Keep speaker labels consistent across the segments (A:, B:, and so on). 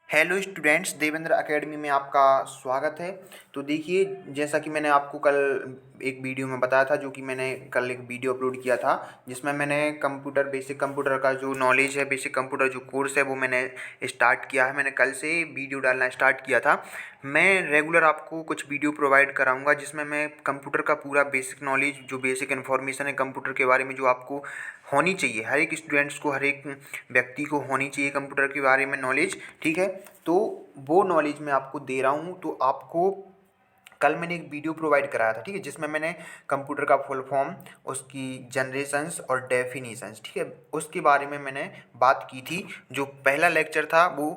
A: Hello students, Devendra academy में आपका स्वागत है। तो देखिए, जैसा कि मैंने आपको कल एक वीडियो में बताया था, जो कि मैंने कल एक वीडियो अपलोड किया था, जिसमें मैंने बेसिक कंप्यूटर का जो नॉलेज है, बेसिक कंप्यूटर जो कोर्स है, वो मैंने स्टार्ट किया है। मैंने कल से वीडियो डालना स्टार्ट किया था। मैं रेगुलर आपको कुछ वीडियो प्रोवाइड कराऊंगा, जिसमें मैं कंप्यूटर का पूरा बेसिक नॉलेज, जो बेसिक इन्फॉर्मेशन है कंप्यूटर के बारे में, जो आपको होनी चाहिए, हर एक स्टूडेंट्स को, हर एक व्यक्ति को होनी चाहिए कंप्यूटर के बारे में नॉलेज। ठीक है, तो वो नॉलेज मैं आपको दे रहा हूँ। तो आपको कल मैंने एक वीडियो प्रोवाइड कराया था, ठीक है, जिसमें मैंने कंप्यूटर का फुल फॉर्म, उसकी जनरेशंस और डेफिनीशंस, ठीक है, उसके बारे में मैंने बात की थी। जो पहला लेक्चर था वो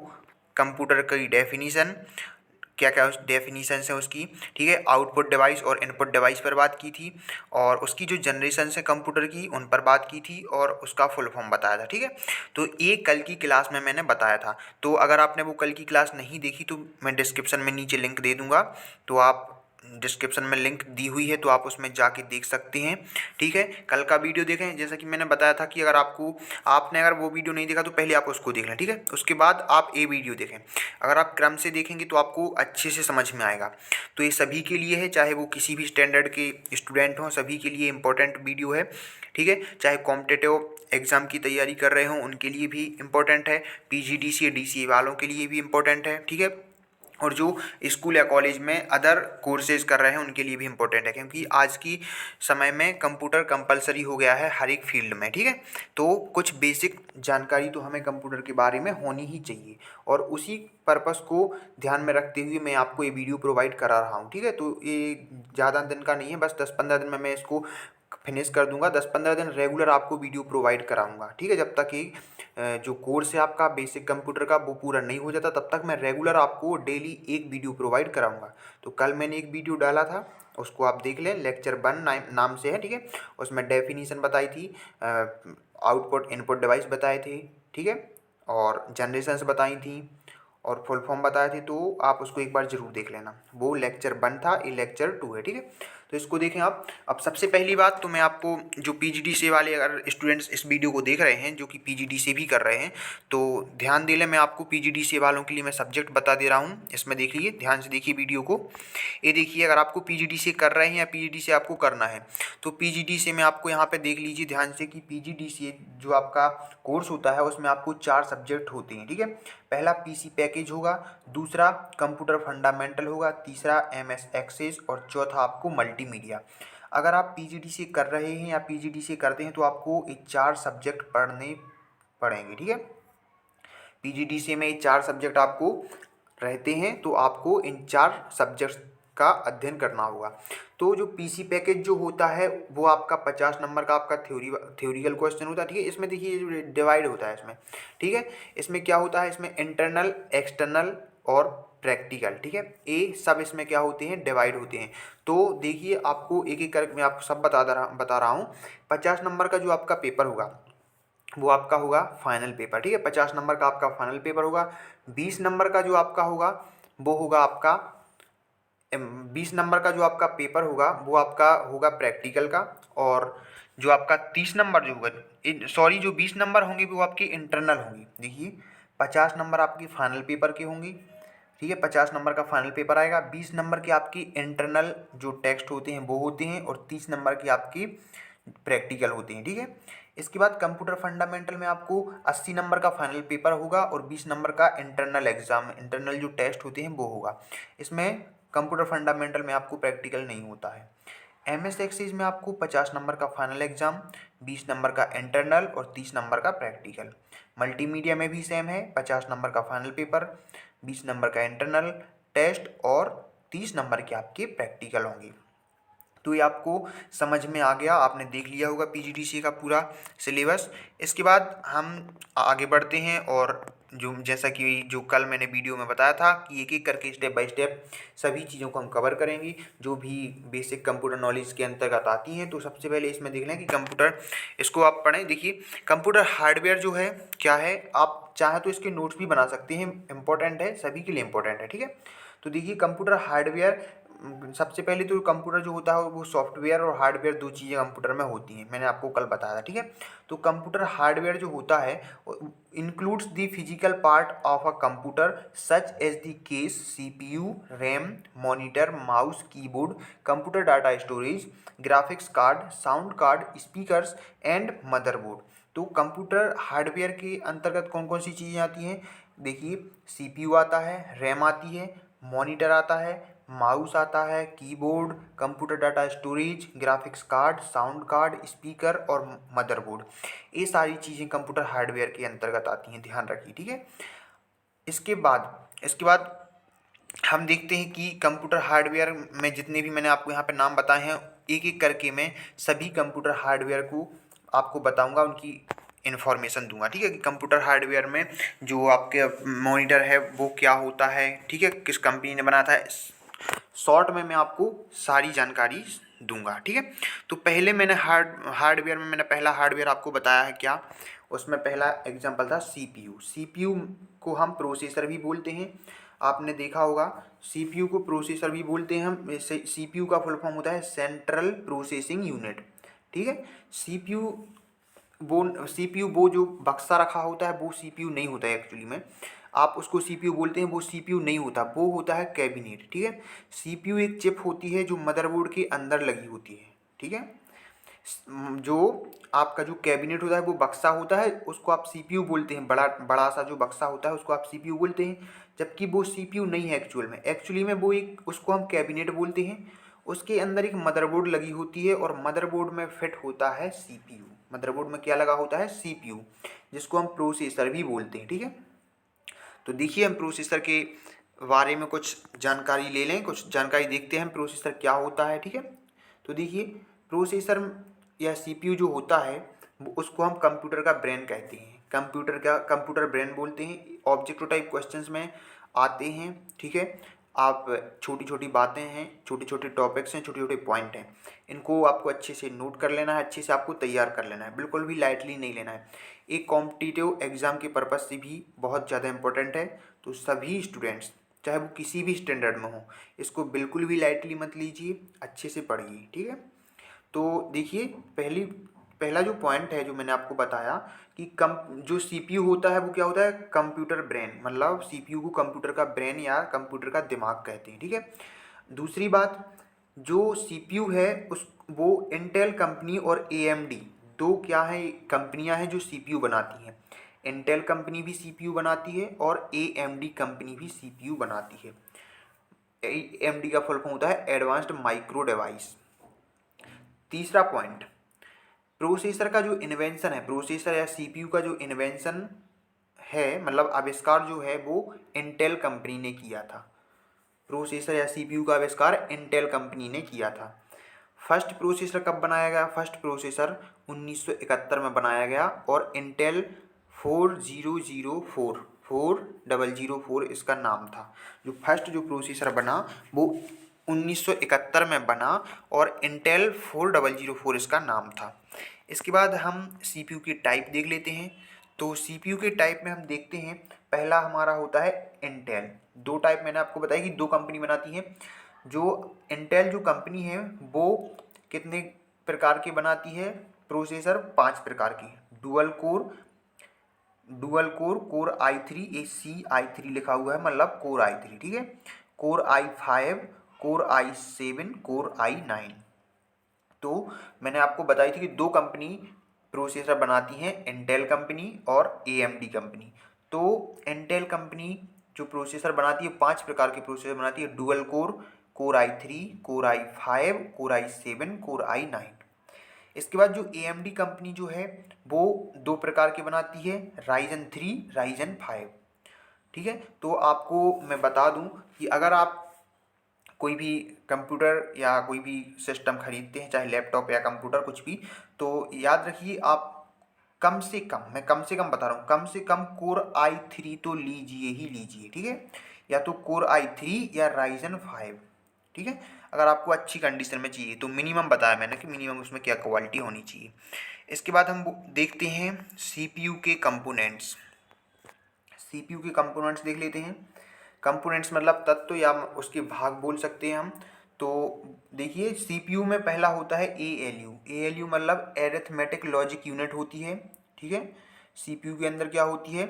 A: कंप्यूटर की डेफिनीशन, क्या क्या उस डेफिनीशन है उसकी, ठीक है, आउटपुट डिवाइस और इनपुट डिवाइस पर बात की थी, और उसकी जो जनरेशन है कंप्यूटर की, उन पर बात की थी, और उसका फुल फॉर्म बताया था। ठीक है, तो ये कल की क्लास में मैंने बताया था। तो अगर आपने वो कल की क्लास नहीं देखी तो मैं डिस्क्रिप्शन में नीचे लिंक दे दूंगा, तो आप डिस्क्रिप्शन में लिंक दी हुई है, तो आप उसमें जाके देख सकते हैं। ठीक है, कल का वीडियो देखें। जैसा कि मैंने बताया था कि अगर आपने अगर वो वीडियो नहीं देखा तो पहले आप उसको देख लें, ठीक है, उसके बाद आप ये वीडियो देखें। अगर आप क्रम से देखेंगे तो आपको अच्छे से समझ में आएगा। तो ये सभी के लिए है, चाहे वो किसी भी स्टैंडर्ड के स्टूडेंट हों, सभी के लिए इंपॉर्टेंट वीडियो है। ठीक है, चाहे कॉम्पिटिटिव एग्ज़ाम की तैयारी कर रहे हों उनके लिए भी इम्पोर्टेंट है, पीजीडीसीए डीसीए वालों के लिए भी इम्पोर्टेंट है। ठीक है, और जो स्कूल या कॉलेज में अदर कोर्सेज कर रहे हैं उनके लिए भी इम्पोर्टेंट है, क्योंकि आज की समय में कंप्यूटर कंपलसरी हो गया है हर एक फील्ड में। ठीक है, तो कुछ बेसिक जानकारी तो हमें कंप्यूटर के बारे में होनी ही चाहिए, और उसी पर्पस को ध्यान में रखते हुए मैं आपको ये वीडियो प्रोवाइड करा रहा हूँ। ठीक है, तो ये ज़्यादा दिन का नहीं है, बस 10-15 दिन में मैं इसको फिनिश कर दूंगा। 10-15 दिन रेगुलर आपको वीडियो प्रोवाइड कराऊंगा। ठीक है, जब तक कि जो कोर्स है आपका बेसिक कंप्यूटर का वो पूरा नहीं हो जाता, तब तक मैं रेगुलर आपको डेली एक वीडियो प्रोवाइड कराऊंगा। तो कल मैंने एक वीडियो डाला था, उसको आप देख लें, लेक्चर 1 नाम से है। ठीक है, उसमें डेफिनीशन बताई थी, आउटपुट इनपुट डिवाइस बताए थे, ठीक है, और जनरेशंस बताई थी, और फुल फॉर्म बताए थे। तो आप उसको एक बार जरूर देख लेना। वो लेक्चर 1 था, ये लेक्चर 2 है। ठीक है, तो इसको देखें आप। अब सबसे पहली बात तो मैं आपको, जो पीजीडीसीए वाले अगर स्टूडेंट्स इस वीडियो को देख रहे हैं, जो कि पीजीडीसीए भी कर रहे हैं, तो ध्यान दे लें। मैं आपको पीजीडीसीए वालों के लिए मैं सब्जेक्ट बता दे रहा हूँ। इसमें देखिए, ध्यान से देखिए वीडियो को। ये देखिए, अगर आपको पीजीडीसीए कर रहे हैं या पीजीडीसीए आपको करना है, तो पीजीडीसीए में आपको यहाँ पे देख लीजिए ध्यान से कि पीजीडीसीए जो आपका कोर्स होता है उसमें आपको 4 सब्जेक्ट होते हैं। ठीक है, पहला पीसी पैकेज होगा, दूसरा कंप्यूटर फंडामेंटल होगा, तीसरा एमएस एक्सेस, और चौथा आपको मल्टीमीडिया। अगर आप पीजीडीसीए कर रहे हैं या पीजीडीसीए करते हैं तो आपको ये 4 सब्जेक्ट पढ़ने पड़ेंगे। ठीक है, पीजीडीसीए में ये 4 सब्जेक्ट आपको रहते हैं, तो आपको इन 4 सब्जेक्ट्स का अध्ययन करना होगा। तो जो पीसी पैकेज जो होता है वो आपका 50 नंबर का आपका थ्योरिकल क्वेश्चन होता है। ठीक है, इसमें देखिए डिवाइड होता है इसमें। ठीक है, इसमें क्या होता है, इसमें इंटरनल, एक्सटर्नल और प्रैक्टिकल। ठीक है, ये सब इसमें क्या होते हैं, डिवाइड होते हैं। तो देखिए, आपको एक एक करके मैं आपको सब बता रहा हूँ। 50 नंबर का जो आपका पेपर होगा वो आपका होगा फाइनल पेपर। ठीक है, 50 नंबर का आपका फाइनल पेपर होगा। 20 नंबर का जो आपका होगा वो होगा आपका 20 नंबर का जो आपका पेपर होगा वो आपका होगा प्रैक्टिकल का। और जो आपका 30 नंबर जो होगा, सॉरी, जो 20 नंबर होंगे वो आपकी इंटरनल होंगी। देखिए, 50 नंबर आपकी फाइनल पेपर की होंगी। ठीक है, 50 नंबर का फाइनल पेपर आएगा। 20 नंबर की आपकी इंटरनल जो टेक्स्ट होते हैं वो होते हैं, और 30 नंबर की आपकी प्रैक्टिकल होती हैं। ठीक है, इसके बाद कंप्यूटर फंडामेंटल में आपको 80 नंबर का फाइनल पेपर होगा, और 20 नंबर का इंटरनल एग्जाम, इंटरनल जो टेस्ट होते हैं वो होगा। इसमें कंप्यूटर फंडामेंटल में आपको प्रैक्टिकल नहीं होता है। एमएस एक्सेस में आपको 50 नंबर का फाइनल एग्जाम, 20 नंबर का इंटरनल और 30 नंबर का प्रैक्टिकल। मल्टीमीडिया में भी सेम है, 50 नंबर का फाइनल पेपर, 20 नंबर का इंटरनल टेस्ट और 30 नंबर के आपके प्रैक्टिकल होंगे। तो ये आपको समझ में आ गया, आपने देख लिया होगा पीजीडीसीए का पूरा सिलेबस। इसके बाद हम आगे बढ़ते हैं, और जो जैसा कि जो कल मैंने वीडियो में बताया था कि एक एक करके स्टेप बाय स्टेप सभी चीज़ों को हम कवर करेंगे, जो भी बेसिक कंप्यूटर नॉलेज के अंतर्गत आती हैं। तो सबसे पहले इसमें देख लें कि कंप्यूटर, इसको आप पढ़ें। देखिए, कंप्यूटर हार्डवेयर जो है क्या है, आप चाहे तो इसके नोट्स भी बना सकते हैं, इंपॉर्टेंट है, सभी के लिए इंपॉर्टेंट है। ठीक है, तो देखिए, कंप्यूटर हार्डवेयर सबसे पहले तो कंप्यूटर जो होता है वो सॉफ्टवेयर और हार्डवेयर दो चीज़ें कंप्यूटर में होती हैं, मैंने आपको कल बताया था, ठीक है। तो कंप्यूटर हार्डवेयर जो होता है includes the physical part of a computer such as the case, CPU, RAM, monitor, mouse, keyboard, computer data storage, graphics card, sound card, speakers and motherboard. तो कंप्यूटर हार्डवेयर के अंतर्गत कौन कौन सी चीज़ें आती हैं? देखिए, सीपीयू आता है, रैम आती है, मॉनिटर आता है, माउस आता है, keyboard, computer data storage, graphics card, sound card, speaker और मदरबोर्ड। ये सारी चीज़ें कंप्यूटर हार्डवेयर के अंतर्गत आती हैं, ध्यान रखिए, ठीक है। इसके बाद हम देखते हैं कि कंप्यूटर हार्डवेयर में जितने भी मैंने आपको यहाँ पे नाम बताए हैं, एक एक करके मैं सभी कंप्यूटर हार्डवेयर को आपको बताऊंगा, उनकी इन्फॉर्मेशन दूंगा, ठीक है। कि कंप्यूटर हार्डवेयर में जो आपके मॉनिटर है वो क्या होता है, ठीक है, किस कंपनी ने बनाया था, शॉर्ट में मैं आपको सारी जानकारी दूंगा, ठीक है। तो पहले मैंने हार्डवेयर में मैंने पहला हार्डवेयर आपको बताया है क्या, उसमें पहला एग्जांपल था सीपीयू। सीपीयू को हम प्रोसेसर भी बोलते हैं, आपने देखा होगा, सीपीयू को प्रोसेसर भी बोलते हैं हम। सीपीयू का फुल फॉर्म होता है सेंट्रल प्रोसेसिंग यूनिट, ठीक है। सीपीयू वो जो बक्सा रखा होता है वो सीपीयू नहीं होता है एक्चुअली में, आप उसको सीपीयू बोलते हैं, वो सीपीयू नहीं होता, वो होता है कैबिनेट, ठीक है। सीपीयू एक चिप होती है जो मदरबोर्ड के अंदर लगी होती है, ठीक है। जो आपका जो कैबिनेट होता है वो बक्सा होता है, उसको आप सीपीयू बोलते हैं, बड़ा बड़ा सा जो बक्सा होता है उसको आप सीपीयू बोलते हैं, जबकि वो सीपीयू नहीं है एक्चुअल में वो एक, उसको हम कैबिनेट बोलते हैं। उसके अंदर एक मदरबोर्ड लगी होती है और मदरबोर्ड में फिट होता है सीपीयू। मदरबोर्ड में क्या लगा होता है? सीपीयू, जिसको हम प्रोसेसर भी बोलते हैं, ठीक है। तो देखिए, हम प्रोसेसर के बारे में कुछ जानकारी ले लें, कुछ जानकारी देखते हैं हम प्रोसेसर क्या होता है, ठीक है। तो देखिए, प्रोसेसर या सीपीयू जो होता है उसको हम कंप्यूटर का ब्रेन कहते हैं, कंप्यूटर ब्रेन बोलते हैं। ऑब्जेक्टिव टाइप क्वेश्चंस में आते हैं, ठीक है। आप छोटी छोटी बातें हैं, छोटे छोटे टॉपिक्स हैं, छोटे छोटे पॉइंट हैं, इनको आपको अच्छे से नोट कर लेना है, अच्छे से आपको तैयार कर लेना है, बिल्कुल भी लाइटली नहीं लेना है। एक कॉम्पिटिटिव एग्जाम के पर्पज़ से भी बहुत ज़्यादा इंपॉर्टेंट है। तो सभी स्टूडेंट्स, चाहे वो किसी भी स्टैंडर्ड में हो, इसको बिल्कुल भी लाइटली मत लीजिए, अच्छे से पढ़िए, ठीक है। तो देखिए, पहला जो पॉइंट है जो मैंने आपको बताया कि जो सीपीयू होता है वो क्या होता है? कंप्यूटर ब्रेन, मतलब सीपीयू को कंप्यूटर का ब्रेन या कंप्यूटर का दिमाग कहते हैं, ठीक है। दूसरी बात, जो सीपीयू है उस वो इंटेल कंपनी और एएमडी, दो क्या है कंपनियां हैं जो सीपीयू बनाती हैं। इंटेल कंपनी भी सीपीयू बनाती है और एएमडी कंपनी भी सीपीयू बनाती है। एएमडी का फुल फॉर्म होता है एडवांस्ड माइक्रो डिवाइस। तीसरा पॉइंट, प्रोसेसर का जो इन्वेंशन है, प्रोसेसर या सीपीयू का जो इन्वेंशन है, मतलब आविष्कार जो है, वो इंटेल कंपनी ने किया था। प्रोसेसर या सीपीयू का आविष्कार इंटेल कंपनी ने किया था। फर्स्ट प्रोसेसर कब बनाया गया? फर्स्ट प्रोसेसर 1971 में बनाया गया और इंटेल 4004 इसका नाम था। जो फर्स्ट जो प्रोसेसर बना वो 1971 में बना और इंटेल 4004 इसका नाम था। इसके बाद हम सीपीयू की टाइप देख लेते हैं। तो सीपीयू के टाइप में हम देखते हैं, पहला हमारा होता है इंटेल। दो टाइप मैंने आपको बताया कि दो कंपनी बनाती है। जो इंटेल जो कंपनी है वो कितने प्रकार के बनाती है प्रोसेसर? 5 प्रकार की। Dual core core i3, CI3 लिखा हुआ है, मतलब कोर i3, ठीक है। Core i5, core i7, core i9। तो मैंने आपको बताई थी कि दो कंपनी प्रोसेसर बनाती हैं, इंटेल कंपनी और एएमडी कंपनी। तो इंटेल कंपनी जो प्रोसेसर बनाती है, 5 प्रकार के प्रोसेसर बनाती है। Dual core, core i3, core i5, core i7, core i9। इसके बाद जो एएमडी कंपनी जो है वो दो प्रकार के बनाती है, राइजन 3, राइजन 5, ठीक है। तो आपको मैं बता दूं कि अगर आप कोई भी कंप्यूटर या कोई भी सिस्टम खरीदते हैं, चाहे लैपटॉप या कंप्यूटर कुछ भी, तो याद रखिए आप कम से कम, मैं कम से कम बता रहा हूँ, कम से कम कोर i3 तो लीजिए ही लीजिए, ठीक है। या तो कोर i3 या राइजन 5, ठीक है। अगर आपको अच्छी कंडीशन में चाहिए तो मिनिमम बताया मैंने कि मिनिमम उसमें क्या क्वालिटी होनी चाहिए। इसके बाद हम देखते हैं सीपीयू के कंपोनेंट्स। सीपीयू के कंपोनेंट्स देख लेते हैं। कंपोनेंट्स मतलब तत्व या उसके भाग बोल सकते हैं हम। तो देखिए सीपीयू में पहला होता है एएलयू। एएलयू मतलब एरिथमेटिक लॉजिक यूनिट होती है, ठीक है। सीपीयू के अंदर क्या होती है,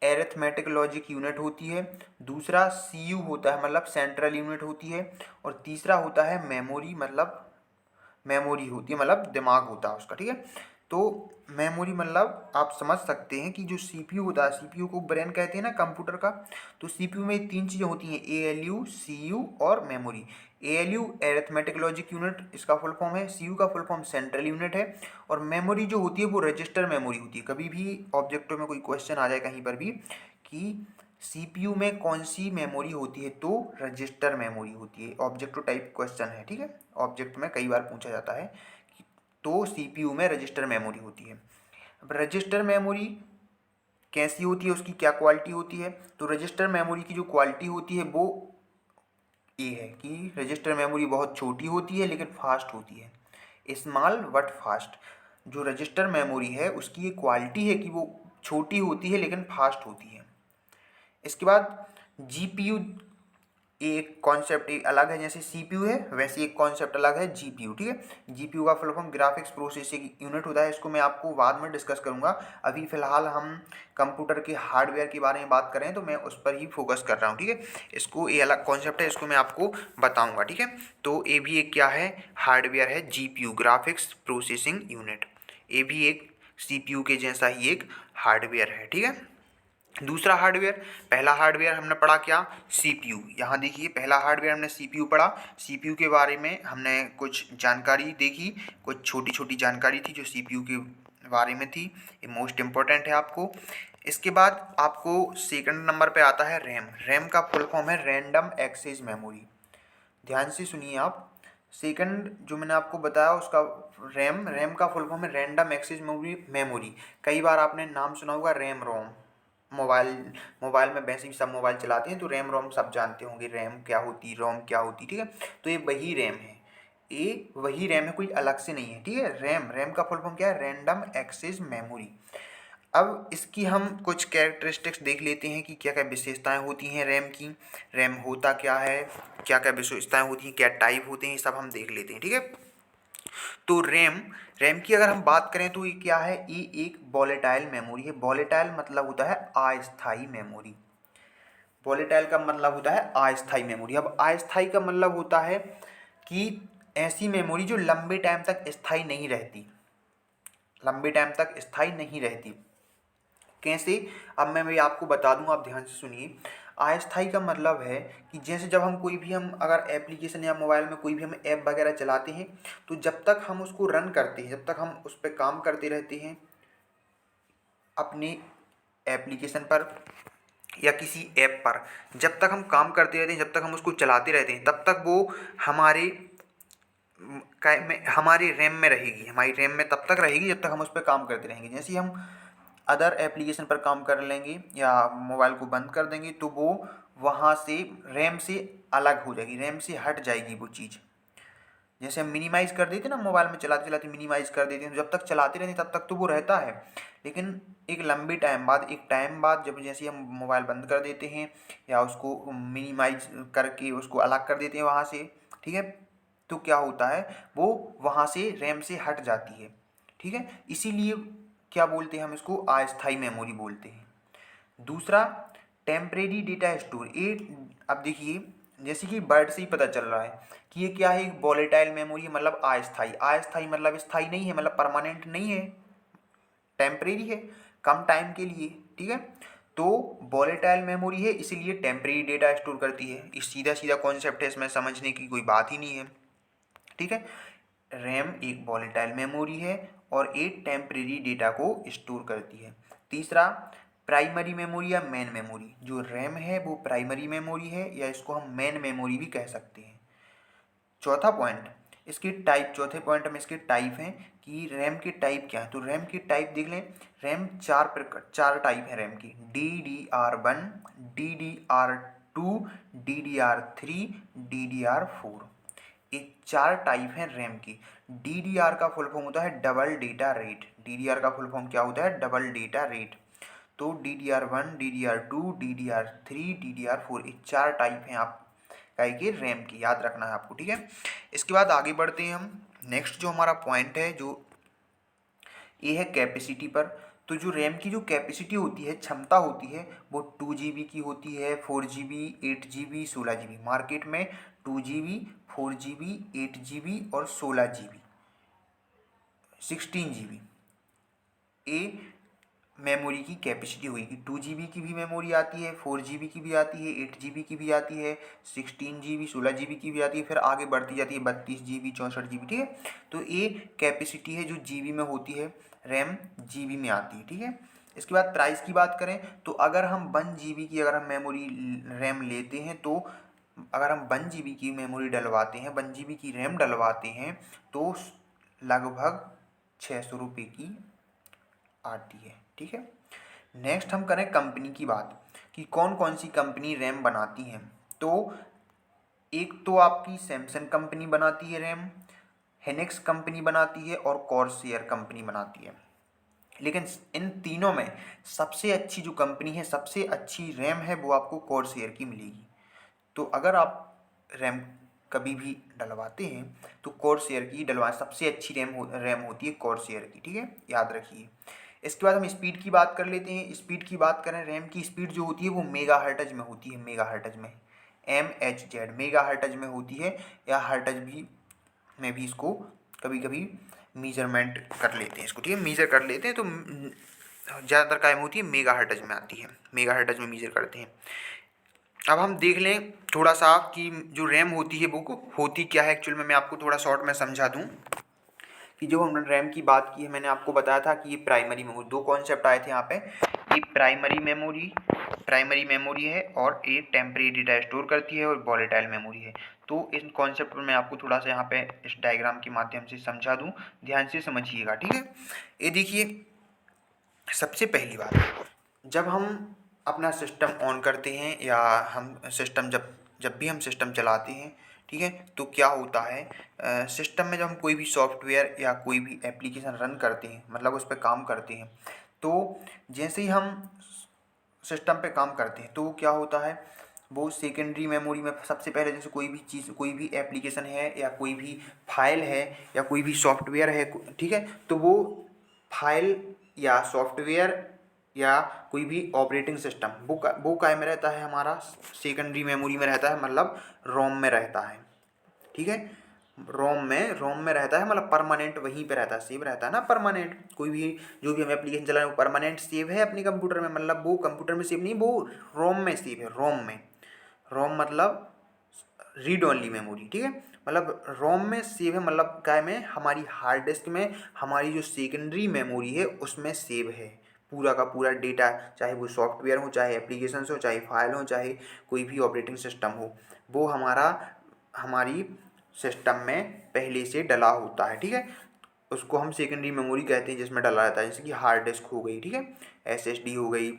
A: एरिथमेटिक लॉजिक यूनिट होती है। दूसरा सीयू होता है मतलब सेंट्रल यूनिट होती है। और तीसरा होता है मेमोरी, मतलब मेमोरी होती है मतलब दिमाग होता है उसका, ठीक है। तो मेमोरी मतलब आप समझ सकते हैं कि जो सीपीयू होता है, सीपीयू को ब्रेन कहते हैं ना कंप्यूटर का, तो सीपीयू में तीन चीज़ें होती हैं, एएलयू, सीयू और memory. ALU arithmetic logic unit इसका फुल फॉर्म है, सीयू का फुल फॉर्म सेंट्रल यूनिट है, और मेमोरी जो होती है वो रजिस्टर मेमोरी होती है। कभी भी ऑब्जेक्टिव में कोई क्वेश्चन आ जाए कहीं पर भी कि सीपीयू में कौन सी मेमोरी होती है, तो रजिस्टर मेमोरी होती है। ऑब्जेक्टिव टाइप क्वेश्चन है, ठीक है, ऑब्जेक्ट में कई बार पूछा जाता है तो सीपीयू में रजिस्टर मेमोरी होती है। अब रजिस्टर मेमोरी कैसी होती है, उसकी क्या क्वालिटी होती है, तो रजिस्टर मेमोरी की जो क्वालिटी होती है वो ये है कि रजिस्टर मेमोरी बहुत छोटी होती है लेकिन फास्ट होती है, स्मॉल बट फास्ट। जो रजिस्टर मेमोरी है उसकी ये क्वालिटी है कि वो छोटी होती है लेकिन फास्ट होती है। इसके बाद जीपीयू, एक कॉन्सेप्ट एक अलग है, जैसे सीपीयू है वैसे एक कॉन्सेप्ट अलग है जीपीयू, ठीक है। जीपीयू का full form graphics processing unit होता है, इसको मैं आपको बाद में डिस्कस करूंगा। अभी फिलहाल हम कंप्यूटर के हार्डवेयर के बारे में बात करें तो मैं उस पर ही फोकस कर रहा हूँ, ठीक है। इसको ये अलग कॉन्सेप्ट है, इसको मैं आपको बताऊँगा, ठीक है। तो ये भी एक क्या है, हार्डवेयर है, जीपीयू ग्राफिक्स प्रोसेसिंग यूनिट। ये भी एक सीपीयू के जैसा ही एक हार्डवेयर है, ठीक है। दूसरा हार्डवेयर, पहला हार्डवेयर हमने पढ़ा क्या, सीपीयू। यहाँ देखिए पहला हार्डवेयर हमने सीपीयू पढ़ा। सीपीयू के बारे में हमने कुछ जानकारी देखी, कुछ छोटी छोटी जानकारी थी जो सीपीयू के बारे में थी, ये मोस्ट इम्पोर्टेंट है आपको। इसके बाद आपको सेकंड नंबर पे आता है रैम। रैम का फुल फॉर्म है रैंडम एक्सेस मेमोरी। ध्यान से सुनिए आप, सेकंड जो मैंने आपको बताया उसका रैम, रैम का फुल फॉर्म है रैंडम एक्सेस मेमोरी। कई बार आपने नाम सुना होगा रैम रोम। मोबाइल मोबाइल में वैसे भी सब मोबाइल चलाते हैं तो रैम रोम सब जानते होंगे, रैम क्या होती, रोम क्या होती, ठीक है। तो ये वही रैम है, ये वही रैम है, कोई अलग से नहीं है, ठीक है। रैम, रैम का फुल फॉर्म क्या है, रैंडम एक्सेस मेमोरी। अब इसकी हम कुछ कैरेक्टरिस्टिक्स देख लेते हैं कि क्या क्या विशेषताएं होती हैं रैम की, रैम होता क्या है, क्या क्या विशेषताएं होती हैं, क्या टाइप होते हैं, ये सब हम देख लेते हैं, ठीक है। तो रैम, रैम की अगर हम बात करें तो ये क्या है, ये एक वॉलेटाइल मेमोरी है। वॉलेटाइल मतलब होता है अस्थायी मेमोरी। वॉलेटाइल का मतलब होता है अस्थायी मेमोरी। अब अस्थायी का मतलब होता है कि ऐसी मेमोरी जो लंबे टाइम तक स्थायी नहीं रहती, लंबे टाइम तक स्थायी नहीं रहती। कैसे, अब मैं भी आपको बता दूं, आप ध्यान से सुनिए। अस्थायी का मतलब है कि जैसे जब हम कोई भी हम अगर एप्लीकेशन या मोबाइल में कोई भी हम ऐप वगैरह चलाते हैं तो जब तक हम उसको रन करते हैं, जब तक हम उस पर काम करते रहते हैं अपने एप्लीकेशन पर या किसी ऐप पर, जब तक हम काम करते रहते हैं, जब तक हम उसको चलाते रहते हैं, तब तक वो हमारे हमारी रैम में रहेगी, हमारी रैम में तब तक रहेगी जब तक हम उस पर काम करते रहेंगे। जैसे ही हम अदर एप्लीकेशन पर काम कर लेंगे या मोबाइल को बंद कर देंगे तो वो वहाँ से रैम से अलग हो जाएगी, रैम से हट जाएगी वो चीज़। जैसे हम मिनिमाइज़ कर देते हैं ना, मोबाइल में चलाते चलाते मिनिमाइज़ कर देते हैं, तो जब तक चलाते रहते हैं तब तक तो वो रहता है, लेकिन एक लंबे टाइम बाद, एक टाइम बाद जब जैसे हम मोबाइल बंद कर देते हैं या उसको मिनिमाइज करके उसको अलग कर देते हैं वहाँ से, ठीक है, तो क्या होता है, वो वहाँ से रैम से हट जाती है, ठीक है। इसीलिए क्या बोलते हैं हम इसको, अस्थायी मेमोरी बोलते हैं। दूसरा टेम्परेरी डेटा स्टोर, ये अब देखिए जैसे कि वर्ड से ही पता चल रहा है कि ये क्या है, एक वॉलेटाइल मेमोरी मतलब अस्थाई। अस्थाई मतलब स्थायी नहीं है, मतलब परमानेंट नहीं है, टेम्परेरी है, कम टाइम के लिए, ठीक है। तो वॉलेटाइल मेमोरी है इसलिए टेम्परेरी डेटा स्टोर करती है। इस सीधा सीधा कॉन्सेप्ट है, इसमें समझने की कोई बात ही नहीं है, ठीक है। रैम एक वॉलेटाइल मेमोरी है और एक टेम्परेरी डेटा को स्टोर करती है। तीसरा प्राइमरी मेमोरी या मेन मेमोरी, जो रैम है वो प्राइमरी मेमोरी है या इसको हम मेन मेमोरी भी कह सकते हैं। चौथा पॉइंट, इसकी टाइप, चौथे पॉइंट में इसके टाइप हैं कि रैम की टाइप क्या है। तो रैम की टाइप देख लें, रैम चार टाइप है रैम की, DDR1, DDR2, DDR3, DDR4। ये चार टाइप हैं रैम की। DDR का फुल फॉर्म होता है डबल डेटा रेट। DDR का फुल फॉर्म क्या होता है, डबल डेटा रेट। तो DDR1, DDR2, DDR3, DDR4, ये चार टाइप हैं आप काहे की रैम की, याद रखना है आपको, ठीक है। इसके बाद आगे बढ़ते हैं हम। नेक्स्ट जो हमारा पॉइंट है जो ये है कैपेसिटी पर। तो जो रैम की जो कैपेसिटी होती है, क्षमता होती है, वो 2 GB की होती है, 4 GB, 8 GB, 16 GB। मार्केट में 2 GB, 4 GB, 8 GB और 16 GB, 16 GB ये मेमोरी की कैपेसिटी होगी। 2 GB की भी मेमोरी आती है, 4 GB की भी आती है, 8 GB की भी आती है, 16 GB, 16 GB की भी आती है, फिर आगे बढ़ती जाती है 32 GB, 64 GB, ठीक है। तो ये कैपेसिटी है जो GB में होती है, रैम GB में आती है, ठीक है। इसके बाद प्राइस की बात करें तो अगर हम 1 GB की अगर हम मेमोरी रैम लेते हैं तो अगर हम 1 GB की मेमोरी डलवाते हैं, 1 GB की रैम डलवाते हैं तो लगभग 600 रुपये की आती है, ठीक है। नेक्स्ट हम करें कंपनी की बात कि कौन कौन सी कंपनी रैम बनाती हैं। तो एक तो आपकी सैमसंग कंपनी बनाती है रैम, हेनेक्स कंपनी बनाती है और कॉर्सएयर कंपनी बनाती है। लेकिन इन तीनों में सबसे अच्छी जो कंपनी है, सबसे अच्छी रैम है, वो आपको कॉर्सएयर की मिलेगी। तो अगर आप रैम कभी भी डलवाते हैं तो कॉर्सएयर की डलवा, सबसे अच्छी रैम होती है कॉर्सएयर की, ठीक है, याद रखिए। इसके बाद हम स्पीड की बात कर लेते हैं। स्पीड की बात करें, रैम की स्पीड जो होती है वो मेगाहर्ट्ज में होती है, मेगाहर्ट्ज में, MHz मेगाहर्ट्ज में होती है, या हर्ट्ज भी में भी इसको कभी कभी मीजरमेंट कर लेते हैं इसको, ठीक है, मेजर कर लेते हैं। तो ज़्यादातर कायम होती है मेगाहर्ट्ज में आती है, मेगाहर्ट्ज में मेजर करते हैं। अब हम देख लें थोड़ा सा कि जो रैम होती है वो होती क्या है एक्चुअल में। मैं आपको थोड़ा शॉर्ट में समझा दूं कि जो हमने रैम की बात की है, मैंने आपको बताया था कि ये प्राइमरी मेमोरी, दो कॉन्सेप्ट आए थे यहाँ पे। ये प्राइमरी मेमोरी है और ये टेम्परेरी डेटा स्टोर करती है और वॉलेटाइल मेमोरी है। तो इस कॉन्सेप्ट पर मैं आपको थोड़ा सा यहाँ पे इस डायग्राम के माध्यम से समझा दूँ, ध्यान से समझिएगा, ठीक है। ये देखिए, सबसे पहली बात, जब हम अपना सिस्टम ऑन करते हैं या हम सिस्टम जब भी हम सिस्टम चलाते हैं, ठीक है, तो क्या होता है, सिस्टम में जब हम कोई भी सॉफ्टवेयर या कोई भी एप्लीकेशन रन करते हैं, मतलब उस पर काम करते हैं, तो जैसे ही हम सिस्टम पे काम करते हैं तो क्या होता है, वो सेकेंडरी मेमोरी में सबसे पहले, जैसे कोई भी चीज़, कोई भी एप्लीकेशन है या कोई भी फाइल है या कोई भी सॉफ्टवेयर है, ठीक है, तो वो फाइल या सॉफ्टवेयर या कोई भी ऑपरेटिंग सिस्टम वो काय में रहता है, हमारा सेकेंडरी मेमोरी में रहता है, मतलब रोम में रहता है, ठीक है। रोम में रहता है, मतलब परमानेंट वहीं पे रहता है, सेव रहता है ना, परमानेंट। कोई भी जो भी हम एप्लीकेशन चला रहे हैं वो परमानेंट सेव है अपने कंप्यूटर में, मतलब वो कंप्यूटर में सेव नहीं, वो रोम में सेव है, रोम में। रोम मतलब रीड ओनली मेमोरी, ठीक है, मतलब रोम में सेव है, मतलब क्या में, हमारी हार्ड डिस्क में हमारी जो सेकेंडरी मेमोरी है उसमें सेव है पूरा का पूरा डेटा, चाहे वो सॉफ्टवेयर हो, चाहे एप्लीकेशन हो, चाहे फाइल हो, चाहे कोई भी ऑपरेटिंग सिस्टम हो, वो हमारी सिस्टम में पहले से डला होता है, ठीक है। उसको हम सेकेंडरी मेमोरी कहते हैं, जिसमें डला रहता है, जैसे कि हार्ड डिस्क हो गई, ठीक है, SSD हो गई।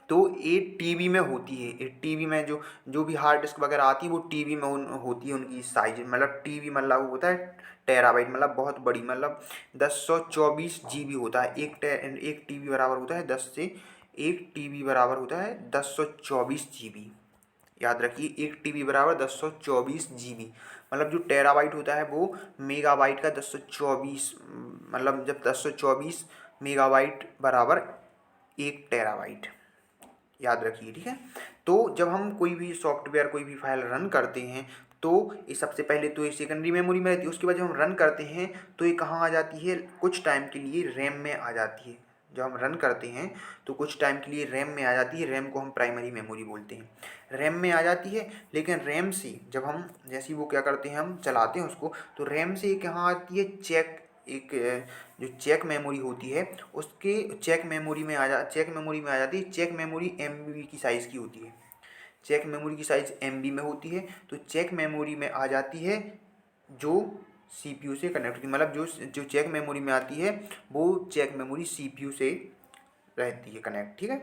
A: तो ये टीबी में होती है, ये टीबी में जो जो भी हार्ड डिस्क वगैरह आती है वो टीबी में होती है, उनकी साइज, मतलब टीबी मतलब होता है टेराबाइट, मतलब बहुत बड़ी, मतलब 1024 GB होता है। एक टीबी बराबर होता है 1 TB बराबर होता है 1024 GB। याद रखिए, 1 TB बराबर 1024 GB, मतलब जो टेराबाइट होता है वो मेगाबाइट का 1024, मतलब जब 1024 मेगाबाइट बराबर 1 TB, याद रखिए, ठीक है। तो जब हम कोई भी सॉफ्टवेयर, कोई भी फाइल रन करते हैं तो ये सबसे पहले तो ये सेकेंडरी मेमोरी में रहती है, उसके बाद जब हम रन करते हैं तो ये कहाँ आ जाती है, कुछ टाइम के लिए रैम में आ जाती है। जब हम रन करते हैं तो कुछ टाइम के लिए रैम में आ जाती है, रैम को हम प्राइमरी मेमोरी बोलते हैं। रैम में आ जाती है, लेकिन रैम से जब हम, जैसे वो क्या करते हैं, हम चलाते हैं उसको, तो रैम से कहाँ आती है, एक जो चेक मेमोरी होती है उसके चेक मेमोरी में आ जाती है। चेक मेमोरी MB की साइज़ की होती है, चेक मेमोरी की साइज़ MB में होती है। तो चेक मेमोरी में आ जाती है जो CPU से कनेक्ट होती है, मतलब जो चेक मेमोरी में आती है वो चेक मेमोरी CPU से रहती है कनेक्ट, ठीक है।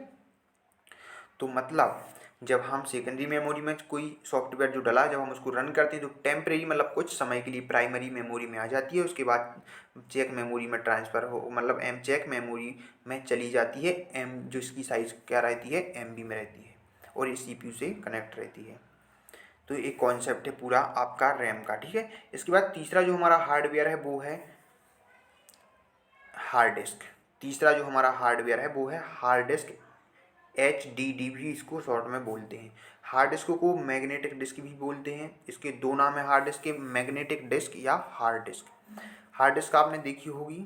A: तो मतलब जब हम सेकेंडरी मेमोरी में कोई सॉफ्टवेयर जो डला, जब हम उसको रन करते हैं तो टेम्परेरी, मतलब कुछ समय के लिए प्राइमरी मेमोरी में आ जाती है, उसके बाद चेक मेमोरी में ट्रांसफ़र हो, मतलब चेक मेमोरी में चली जाती है, जो इसकी साइज़ क्या रहती है, MB में रहती है और ये CPU से कनेक्ट रहती है। तो एक कॉन्सेप्ट है पूरा आपका रैम का, ठीक है। इसके बाद तीसरा जो हमारा हार्डवेयर है वो है हार्ड डिस्क। तीसरा जो हमारा हार्डवेयर है वो है हार्ड डिस्क, HDD भी इसको शॉर्ट में बोलते हैं। हार्ड डिस्क को मैग्नेटिक डिस्क भी बोलते हैं। इसके दो नाम है हार्ड डिस्क के, मैग्नेटिक डिस्क या हार्ड डिस्क। हार्ड डिस्क आपने देखी होगी,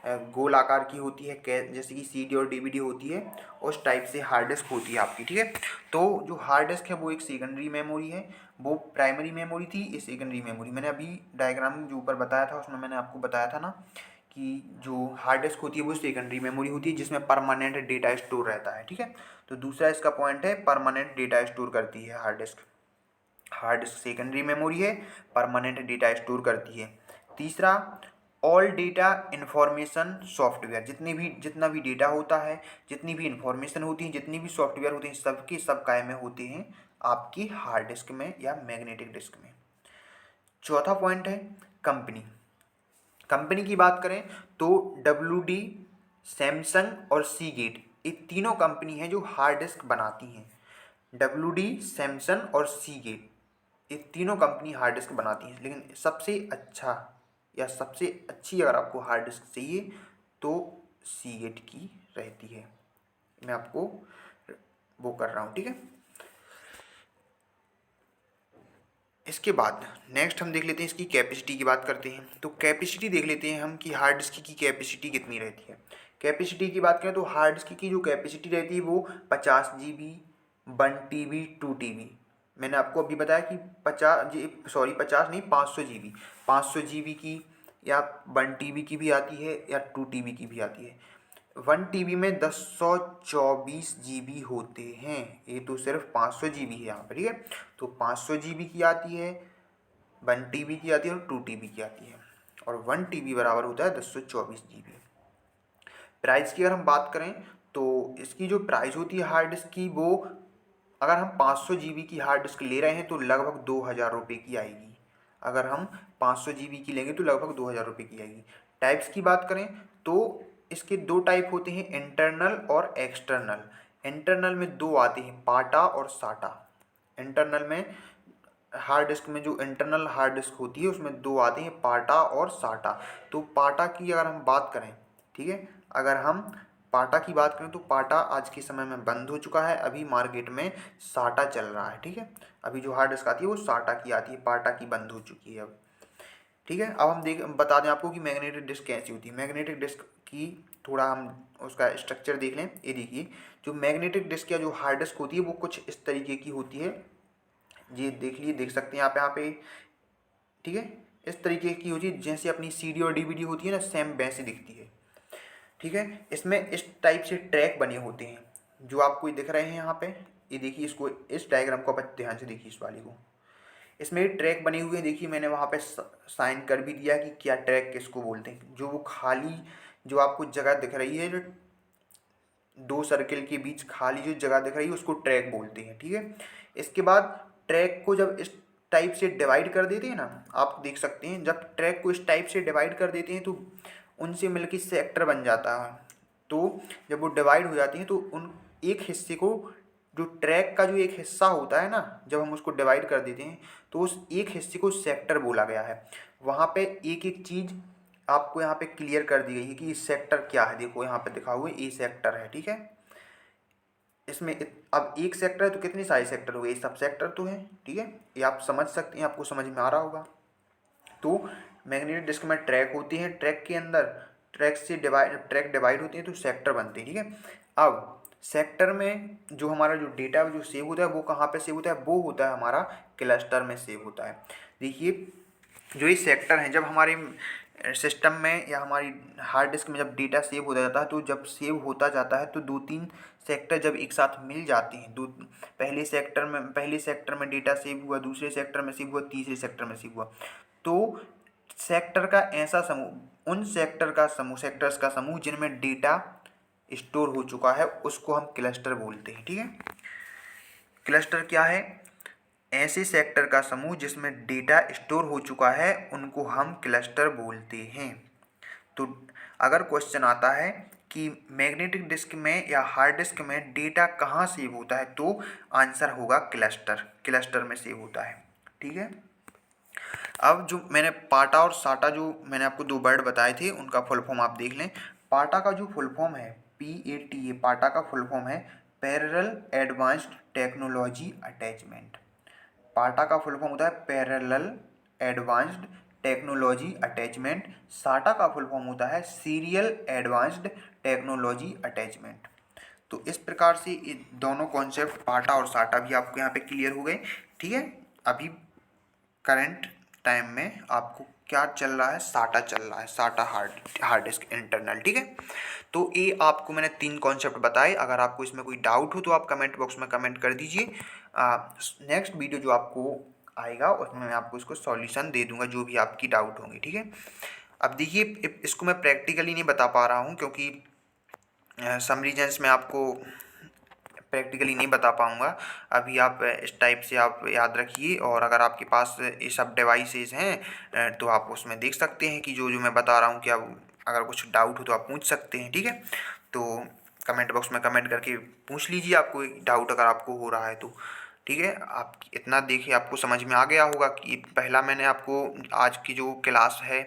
A: गोल आकार की होती है, जैसे कि CD और DVD होती है, उस टाइप से हार्ड डिस्क होती है आपकी, ठीक है। तो जो हार्ड डिस्क है वो एक सेकेंडरी मेमोरी है, वो प्राइमरी मेमोरी थी, ये सेकेंडरी मेमोरी। मैंने अभी डायग्राम जो ऊपर बताया था उसमें मैंने आपको बताया था ना कि जो हार्ड डिस्क होती है वो सेकेंडरी मेमोरी होती है जिसमें परमानेंट डेटा स्टोर रहता है, ठीक है। तो दूसरा इसका पॉइंट है, परमानेंट डेटा स्टोर करती है hard disk. Hard disk secondary memory है, परमानेंट डेटा स्टोर करती है। तीसरा, ऑल डेटा इंफॉर्मेशन सॉफ्टवेयर, जितना भी डेटा होता है, जितनी भी इंफॉर्मेशन होती है, जितनी भी सॉफ्टवेयर होते हैं, सबके सब काय में होते हैं आपकी हार्ड डिस्क में या मैग्नेटिक डिस्क में। चौथा पॉइंट है कंपनी। कंपनी की बात करें तो WD, सैमसंग और सीगेट, ये तीनों कंपनी हैं जो हार्ड डिस्क बनाती हैं। WD, सैमसंग और सीगेट, ये तीनों कंपनी हार्ड डिस्क बनाती हैं। लेकिन सबसे अच्छा या सबसे अच्छी अगर आपको हार्ड डिस्क चाहिए तो सीगेट की रहती है। मैं आपको वो कर रहा हूँ, ठीक है। इसके बाद नेक्स्ट हम देख लेते हैं इसकी कैपेसिटी की बात करते हैं। तो कैपेसिटी देख लेते हैं हम कि हार्ड डिस्क की कैपेसिटी कितनी रहती है। कैपेसिटी की बात करें तो हार्ड डिस्क की जो कैपेसिटी रहती है वो 50 GB, 1 TB, 2 TB। मैंने आपको अभी बताया कि 50 नहीं, 500 GB, 500 GB की या 1 TB की भी आती है या 2 TB की भी आती है। 1 TB में 1024 GB होते हैं, ये तो सिर्फ 500 GB है यहाँ पर, ठीक है। तो 500 GB की आती है, 1 TB की आती है और 2 TB की आती है, और 1 TB बराबर होता है 1024 GB। प्राइस की अगर हम बात करें तो इसकी जो प्राइस होती है हार्ड डिस्क की, वो अगर हम 500 GB की हार्ड डिस्क ले रहे हैं तो लगभग 2000 रुपये की आएगी। अगर हम 500 GB की लेंगे तो लगभग 2000 रुपये की आएगी। टाइप्स की बात करें तो इसके दो टाइप होते हैं, इंटरनल और एक्सटर्नल। इंटरनल में दो आते हैं, पाटा और साटा। इंटरनल में हार्ड डिस्क में जो इंटरनल हार्ड डिस्क होती है उसमें दो आते हैं, पाटा और साटा। तो पाटा की अगर हम बात करें, ठीक है, अगर हम पाटा की बात करें तो पाटा आज के समय में बंद हो चुका है, अभी मार्केट में साटा चल रहा है, ठीक है। अभी जो हार्ड डिस्क आती है वो साटा की आती है, पाटा की बंद हो चुकी है अब, ठीक है। अब हम बता दें आपको कि मैग्नेटिक डिस्क कैसी होती है। मैग्नेटिक डिस्क की थोड़ा हम उसका स्ट्रक्चर देख लें। ये देखिए, जो मैग्नेटिक डिस्क या जो हार्ड डिस्क होती है वो कुछ इस तरीके की होती है। ये देख सकते हैं आप यहाँ पे, ठीक है। इस तरीके की होती है, जैसे अपनी CD और DVD होती है ना, सेम वैसे दिखती है, ठीक है। इसमें इस टाइप से ट्रैक बने होते हैं जो आपको दिख रहे हैं यहाँ पे। ये देखिए, इसको इस डायग्राम को आप ध्यान से देखिए, इस वाली को। इसमें ट्रैक बने हुए हैं, देखिए मैंने वहाँ पे साइन कर भी दिया कि क्या ट्रैक किसको बोलते हैं। जो वो खाली जो आपको जगह दिख रही है, जो दो सर्किल के बीच खाली जो जगह दिख रही है उसको ट्रैक बोलते हैं, ठीक है। इसके बाद ट्रैक को जब इस टाइप से डिवाइड कर देते हैं ना, आप देख सकते हैं, जब ट्रैक को इस टाइप से डिवाइड कर देते हैं तो उनसे मिलकर सेक्टर बन जाता है। तो जब वो डिवाइड हो जाती हैं तो उन एक हिस्से को, जो ट्रैक का जो एक हिस्सा होता है ना, जब हम उसको डिवाइड कर देते हैं तो उस एक हिस्से को सेक्टर बोला गया है। वहाँ पे एक एक चीज़ आपको यहाँ पे क्लियर कर दी गई है कि सेक्टर क्या है। देखो यहाँ पे दिखा हुआ है, ये सेक्टर है, ठीक है। इसमें अब एक सेक्टर है तो कितने सारे सेक्टर हो गए, ये सब सेक्टर तो है, ठीक है। ये आप समझ सकते हैं, आपको समझ में आ रहा होगा। तो मैग्नेटिक डिस्क में ट्रैक होती हैं, ट्रैक के अंदर ट्रैक डिवाइड होती हैं तो सेक्टर बनते हैं, ठीक है। अब सेक्टर में जो हमारा जो डेटा जो सेव होता है वो कहाँ पे सेव होता है, वो होता है हमारा क्लस्टर में सेव होता है। देखिए, जो ये सेक्टर हैं, जब हमारे सिस्टम में या हमारी हार्ड डिस्क में जब डेटा सेव हो जाता है, तो जब सेव होता जाता है तो दो तीन सेक्टर जब एक साथ मिल जाते हैं, पहले सेक्टर में डेटा सेव हुआ, दूसरे सेक्टर में सेव हुआ, तीसरे सेक्टर में सेव हुआ, तो सेक्टर का ऐसा समूह, उन सेक्टर्स का समूह जिनमें डेटा स्टोर हो चुका है उसको हम क्लस्टर बोलते हैं, ठीक है। क्लस्टर क्या है, ऐसे सेक्टर का समूह जिसमें डेटा स्टोर हो चुका है उनको हम क्लस्टर बोलते हैं। तो अगर क्वेश्चन आता है कि मैग्नेटिक डिस्क में या हार्ड डिस्क में डेटा कहाँ सेव होता है, तो आंसर होगा क्लस्टर में सेव होता है। ठीक है। अब जो मैंने पाटा और साटा जो मैंने आपको दो वर्ड बताए थे उनका फुल फॉर्म आप देख लें। पाटा का जो फुल फॉर्म है PATA, पाटा का फुल फॉर्म है पैरेलल एडवांस्ड टेक्नोलॉजी अटैचमेंट। पाटा का फुल फॉर्म होता है पैरेलल एडवांस्ड टेक्नोलॉजी अटैचमेंट। साटा का फुल फॉर्म होता है सीरियल एडवांस्ड टेक्नोलॉजी अटैचमेंट। तो इस प्रकार से ये दोनों कॉन्सेप्ट पाटा और साटा भी आपको यहाँ पे क्लियर हो गए। ठीक है। अभी करंट टाइम में आपको क्या चल रहा है, साटा चल रहा है, साटा हार्ड डिस्क इंटरनल। ठीक है। तो ये आपको मैंने 3 कॉन्सेप्ट बताए। अगर आपको इसमें कोई डाउट हो तो आप कमेंट बॉक्स में कमेंट कर दीजिए। नेक्स्ट वीडियो जो आपको आएगा उसमें मैं आपको इसको सॉल्यूशन दे दूंगा जो भी आपकी डाउट होंगी। ठीक है। अब देखिए इसको मैं प्रैक्टिकली नहीं बता पा रहा हूँ क्योंकि सम रीजन्स में आपको प्रैक्टिकली नहीं बता पाऊँगा। अभी आप इस टाइप से आप याद रखिए, और अगर आपके पास ये सब डिवाइसेस हैं तो आप उसमें देख सकते हैं कि जो जो मैं बता रहा हूँ, क्या अगर कुछ डाउट हो तो आप पूछ सकते हैं। ठीक है। तो कमेंट बॉक्स में कमेंट करके पूछ लीजिए आपको डाउट अगर आपको हो रहा है तो। ठीक है। आप इतना देखिए आपको समझ में आ गया होगा कि पहला मैंने आपको आज की जो क्लास है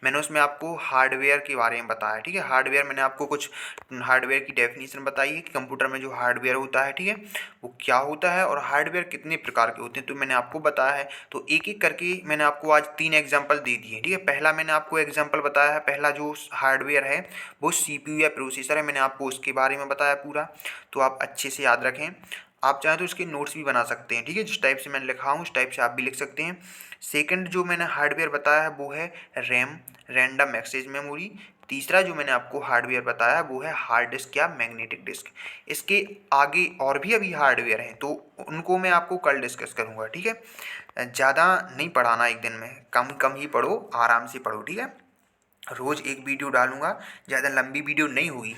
A: मैंने उसमें आपको हार्डवेयर के बारे में बताया। ठीक है। हार्डवेयर मैंने आपको कुछ हार्डवेयर की डेफिनेशन बताई है कि कंप्यूटर में जो हार्डवेयर होता है, ठीक है, वो क्या होता है और हार्डवेयर कितने प्रकार के होते हैं तो मैंने आपको बताया है। तो एक एक करके मैंने आपको आज 3 एग्जाम्पल दे दिए। ठीक है। पहला मैंने आपको एग्जाम्पल बताया है, पहला जो हार्डवेयर है वो CPU या प्रोसेसर है, मैंने आपको उसके बारे में बताया पूरा। तो आप अच्छे से याद रखें। आप चाहें तो इसके नोट्स भी बना सकते हैं। ठीक है। जिस टाइप से मैंने लिखा हूँ उस टाइप से आप भी लिख सकते हैं। सेकंड जो मैंने हार्डवेयर बताया है वो है रैम, रैंडम एक्सेस मेमोरी। तीसरा जो मैंने आपको हार्डवेयर बताया वो है हार्ड डिस्क या मैग्नेटिक डिस्क। इसके आगे और भी अभी हार्डवेयर हैं तो उनको मैं आपको कल डिस्कस करूँगा। ठीक है। ज़्यादा नहीं पढ़ाना, एक दिन में कम कम ही पढ़ो, आराम से पढ़ो। ठीक है। रोज़ एक वीडियो डालूंगा, ज़्यादा लंबी वीडियो नहीं होगी।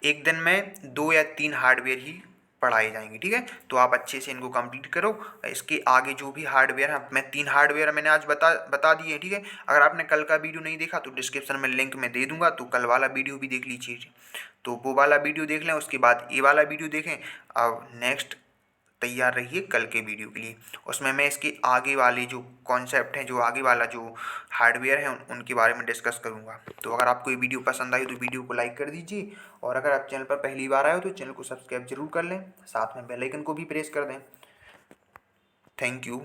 A: एक दिन में 2 या 3 हार्डवेयर ही पढ़ाए जाएंगे। ठीक है। तो आप अच्छे से इनको कंप्लीट करो। इसके आगे जो भी हार्डवेयर है, मैं 3 हार्डवेयर मैंने आज बता दिए। ठीक है। अगर आपने कल का वीडियो नहीं देखा तो डिस्क्रिप्शन में लिंक में दे दूंगा, तो कल वाला वीडियो भी देख लीजिए। तो वो वाला वीडियो देख लें, उसके बाद ये वाला वीडियो देखें। अब नेक्स्ट तैयार रहिए कल के वीडियो के लिए। उसमें मैं इसके आगे वाले जो कॉन्सेप्ट हैं, जो आगे वाला जो हार्डवेयर है उनके बारे में डिस्कस करूंगा। तो अगर आपको ये वीडियो पसंद आई तो वीडियो को लाइक कर दीजिए, और अगर आप चैनल पर पहली बार आए हो तो चैनल को सब्सक्राइब जरूर कर लें, साथ में बेल आइकन को भी प्रेस कर दें। Thank you.